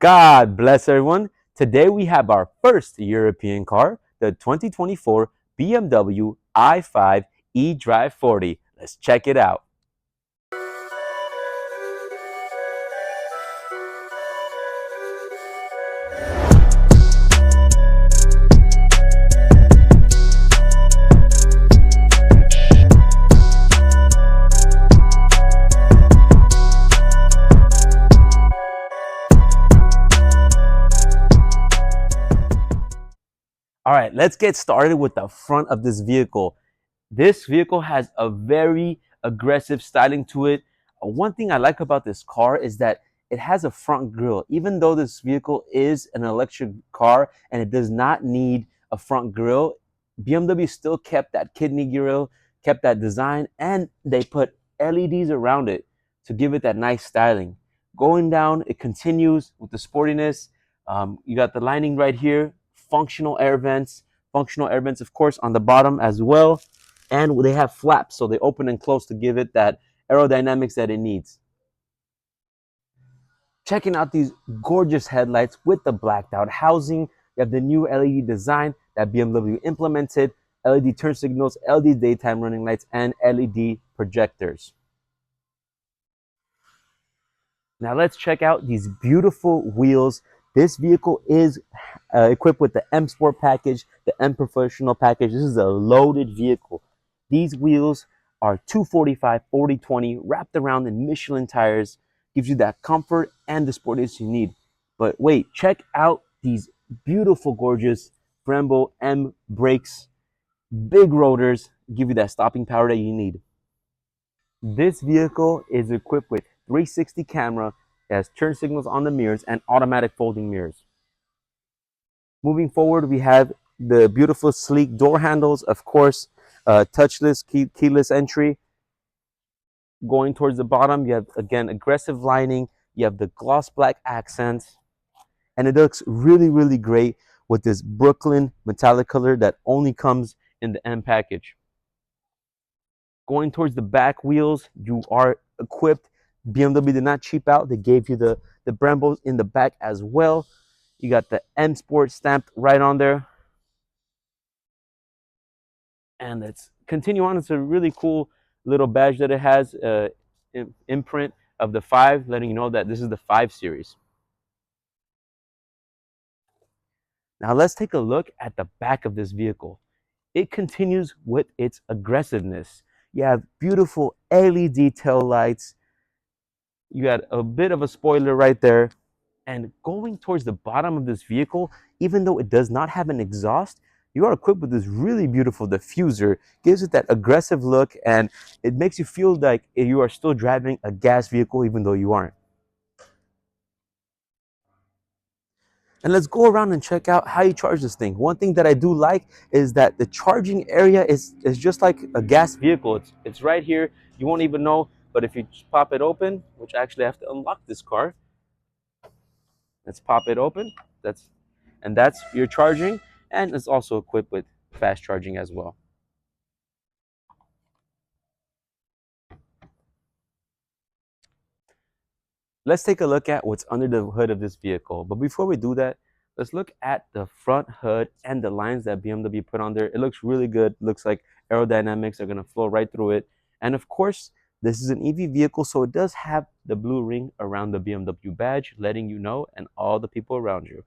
God bless everyone. Today we have our first European car, the 2024 BMW i5 eDrive 40. Let's check it out. All right, let's get started with the front of this vehicle. This vehicle has a very aggressive styling to it. One thing I like about this car is that it has a front grille. Even though this vehicle is an electric car and it does not need a front grille, BMW still kept that kidney grille, kept that design, and they put LEDs around it to give it that nice styling. Going down, it continues with the sportiness. You got the lining right here, functional air vents, of course, on the bottom as well, and they have flaps, so they open and close to give it that aerodynamics that it needs. Checking out these gorgeous headlights with the blacked out housing. You have the new LED design that BMW implemented, LED turn signals, LED daytime running lights, and LED projectors. Now let's check out these beautiful wheels. This vehicle is equipped with the M Sport package, the M Professional package. This is a loaded vehicle. These wheels are 245 40/20 wrapped around in Michelin tires. Gives you that comfort and the sportiness you need. But wait, check out these beautiful, gorgeous Brembo M brakes. Big rotors give you that stopping power that you need. This vehicle is equipped with 360 camera, it has turn signals on the mirrors, and automatic folding mirrors. Moving forward, we have the beautiful sleek door handles, of course, touchless, keyless entry. Going towards the bottom, you have, again, aggressive lining, you have the gloss black accents, and it looks really, really great with this Brooklyn metallic color that only comes in the M package. Going towards the back wheels, you are equipped. BMW did not cheap out. They gave you the Brembos in the back as well. You got the M Sport stamped right on there. And let's continue on. It's a really cool little badge that it has, imprint of the 5, letting you know that this is the 5 series. Now let's take a look at the back of this vehicle. It continues with its aggressiveness. You have beautiful LED tail lights. You got a bit of a spoiler right there. And going towards the bottom of this vehicle, even though it does not have an exhaust, you are equipped with this really beautiful diffuser. Gives it that aggressive look, and it makes you feel like you are still driving a gas vehicle even though you aren't. And let's go around and check out how you charge this thing. One thing that I do like is that the charging area is just like a gas vehicle. It's right here. You won't even know, but if you just pop it open, which actually I have to unlock this car. Let's pop it open. That's your charging, and it's also equipped with fast charging as well. Let's take a look at what's under the hood of this vehicle. But before we do that, let's look at the front hood and the lines that BMW put on there. It looks really good. It looks like aerodynamics are going to flow right through it. And of course, this is an EV vehicle, so it does have the blue ring around the BMW badge, letting you know and all the people around you.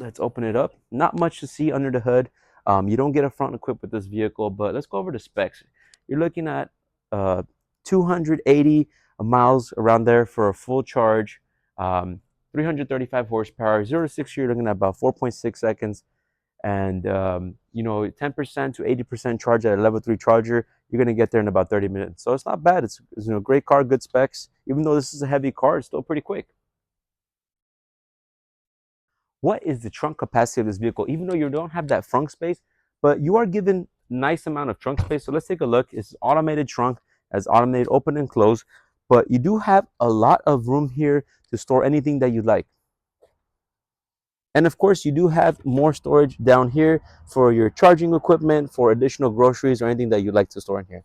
Let's open it up. Not much to see under the hood. You don't get a front equipped with this vehicle, but let's go over the specs. You're looking at 280 miles around there for a full charge, 335 horsepower, 0 to 60, you're looking at about 4.6 seconds. And, 10% to 80% charge at a level 3 charger, you're going to get there in about 30 minutes. So it's not bad. It's great car, good specs. Even though this is a heavy car, it's still pretty quick. What is the trunk capacity of this vehicle? Even though you don't have that front space, but you are given nice amount of trunk space. So let's take a look. It's automated trunk, as automated open and close, but you do have a lot of room here to store anything that you'd like. And of course, you do have more storage down here for your charging equipment, for additional groceries or anything that you'd like to store in here.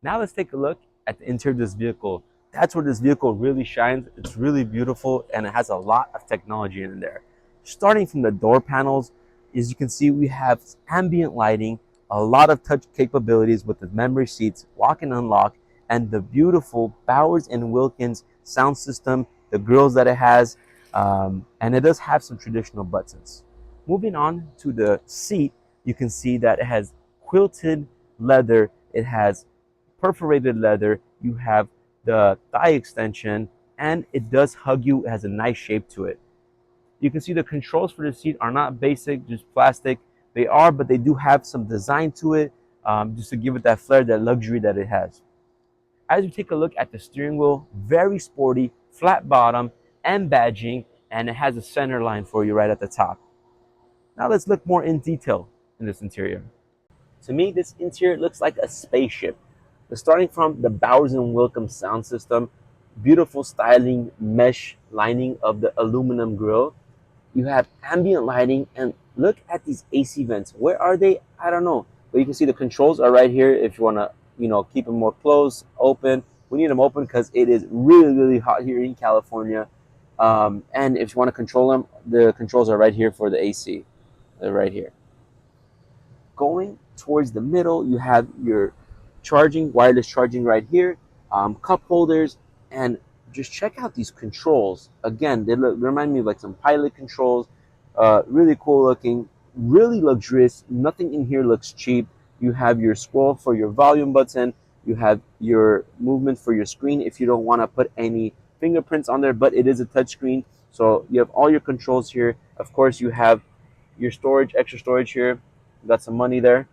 Now let's take a look at the interior of this vehicle. That's where this vehicle really shines. It's really beautiful, and it has a lot of technology in there. Starting from the door panels, as you can see, we have ambient lighting, a lot of touch capabilities with the memory seats, lock and unlock, and the beautiful Bowers and Wilkins sound system, the grills that it has, and it does have some traditional buttons. Moving on to the seat, you can see that it has quilted leather, it has perforated leather, you have the thigh extension, and it does hug you. It has a nice shape to it. You can see the controls for the seat are not basic, just plastic. They are, but they do have some design to it, just to give it that flair, that luxury that it has. As you take a look at the steering wheel, very sporty, flat bottom, and badging, and it has a center line for you right at the top. Now let's look more in detail in this interior. To me, this interior looks like a spaceship. Starting from the Bowers and Wilkins sound system, beautiful styling mesh lining of the aluminum grille. You have ambient lighting, and look at these AC vents. Where are they? I don't know. But you can see the controls are right here if you want to, keep them more closed, open. We need them open because it is really, really hot here in California. And if you want to control them, the controls are right here for the AC. They're right here. Going towards the middle, you have your charging, wireless charging right here, cup holders, and just check out these controls. Again, they remind me of like some pilot controls. Really cool looking, really luxurious. Nothing in here looks cheap. You have your scroll for your volume button. You have your movement for your screen if you don't want to put any fingerprints on there, but it is a touch screen. So you have all your controls here. Of course, you have your storage, extra storage here. You got some money there.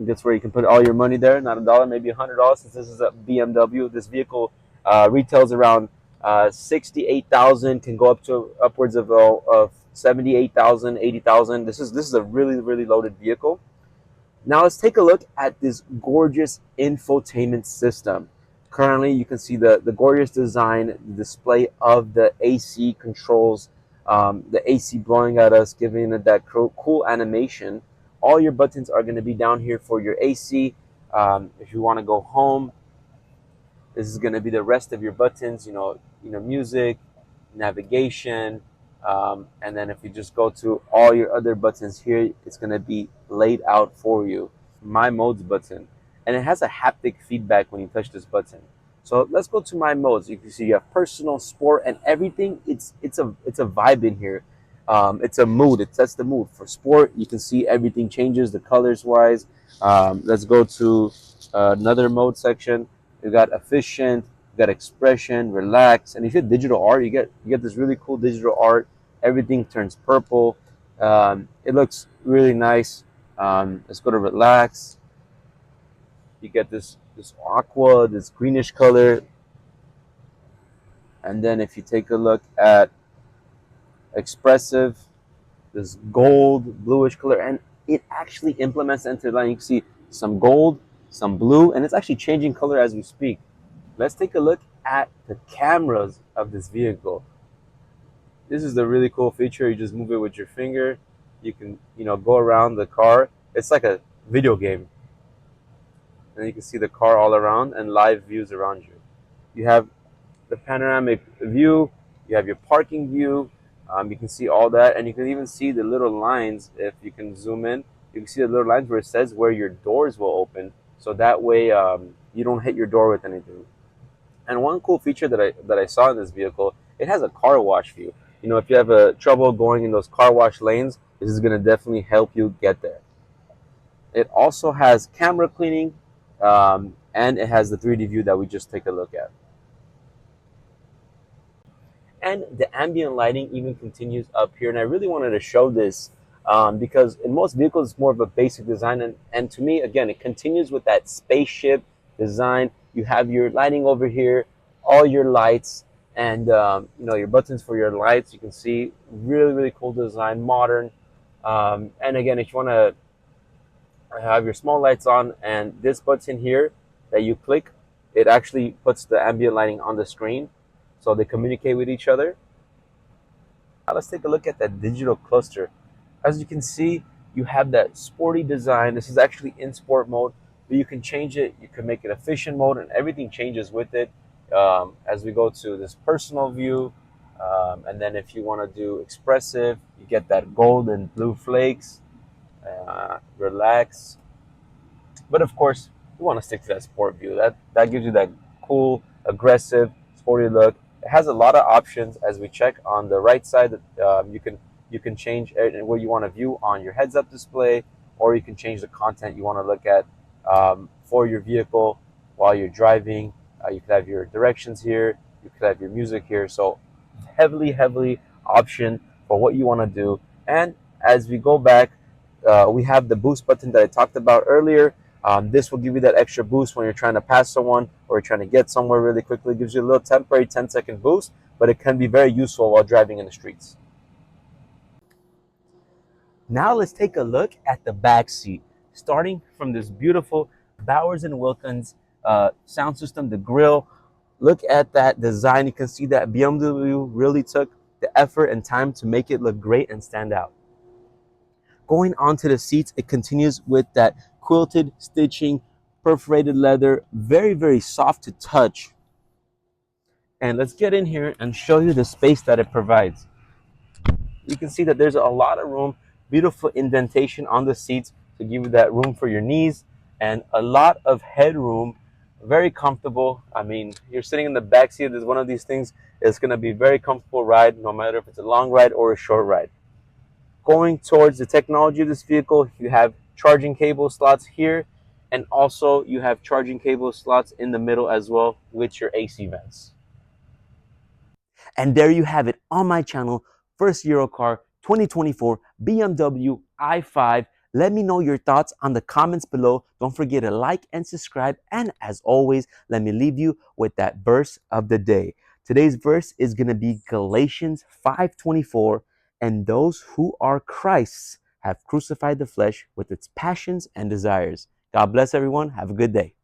That's where you can put all your money there. Not a dollar, maybe $100. Since this is a BMW, this vehicle retails around 68,000. Can go up to upwards of 78,000, 80,000. This is a really, really loaded vehicle. Now let's take a look at this gorgeous infotainment system. Currently, you can see the gorgeous design, the display of the AC controls, the AC blowing at us, giving it that cool animation. All your buttons are going to be down here for your AC. If you want to go home, this is going to be the rest of your buttons. Music, navigation, and then if you just go to all your other buttons here, it's going to be laid out for you. My modes button, and it has a haptic feedback when you touch this button. So let's go to my modes. You can see you have personal, sport, and everything. It's a vibe in here. It's a mood. It sets the mood. For sport, you can see everything changes the colors wise. Let's go to another mode section. You got efficient, you got expression, relax, and if you hit digital art, you get this really cool digital art. Everything turns purple. It looks really nice. Let's go to relax. You get this aqua, this greenish color, and then if you take a look at expressive, this gold bluish color, and it actually implements into the line. You can see some gold, some blue, and it's actually changing color as we speak. Let's take a look at the cameras of this vehicle. This is the really cool feature. You just move it with your finger. You can, go around the car. It's like a video game. And you can see the car all around and live views around you. You have the panoramic view. You have your parking view. You can see all that, and you can even see the little lines. If you can zoom in, you can see the little lines where it says where your doors will open. So that way you don't hit your door with anything. And one cool feature that I saw in this vehicle, it has a car wash view. If you have trouble going in those car wash lanes, this is going to definitely help you get there. It also has camera cleaning, and it has the 3D view that we just take a look at. And the ambient lighting even continues up here, and I really wanted to show this because in most vehicles it's more of a basic design, and to me, again, it continues with that spaceship design. You have your lighting over here, all your lights, and your buttons for your lights. You can see really, really cool design, modern. And again, if you want to have your small lights on, and this button here that you click, it actually puts the ambient lighting on the screen, so they communicate with each other. Now let's take a look at that digital cluster. As you can see, you have that sporty design. This is actually in sport mode, but you can change it. You can make it efficient mode, and everything changes with it. As we go to this personal view, and then if you want to do expressive, you get that gold and blue flakes, relax. But of course, you want to stick to that sport view. That gives you that cool, aggressive, sporty look. It has a lot of options. As we check on the right side, you can change what you want to view on your heads-up display, or you can change the content you want to look at for your vehicle while you're driving. You could have your directions here. You could have your music here. So heavily option for what you want to do. And as we go back, we have the boost button that I talked about earlier. This will give you that extra boost when you're trying to pass someone or you're trying to get somewhere really quickly. It gives you a little temporary 10-second boost, but it can be very useful while driving in the streets. Now let's take a look at the back seat, starting from this beautiful Bowers and Wilkins sound system, the grille. Look at that design. You can see that BMW really took the effort and time to make it look great and stand out. Going onto the seats, it continues with that quilted stitching, perforated leather, very soft to touch. And let's get in here and show you the space that it provides. You can see that there's a lot of room, beautiful indentation on the seats to give you that room for your knees, and a lot of headroom, very comfortable. I mean, you're sitting in the back seat. There's one of these things. It's going to be very comfortable ride, no matter if it's a long ride or a short ride. Going towards the technology of this vehicle, you have charging cable slots here, and also you have charging cable slots in the middle as well with your AC vents. And there you have it on my channel, First Euro Car 2024 BMW i5. Let me know your thoughts on the comments below. Don't forget to like and subscribe. And as always, let me leave you with that verse of the day. Today's verse is going to be Galatians 5:24. And those who are Christ's have crucified the flesh with its passions and desires. God bless everyone. Have a good day.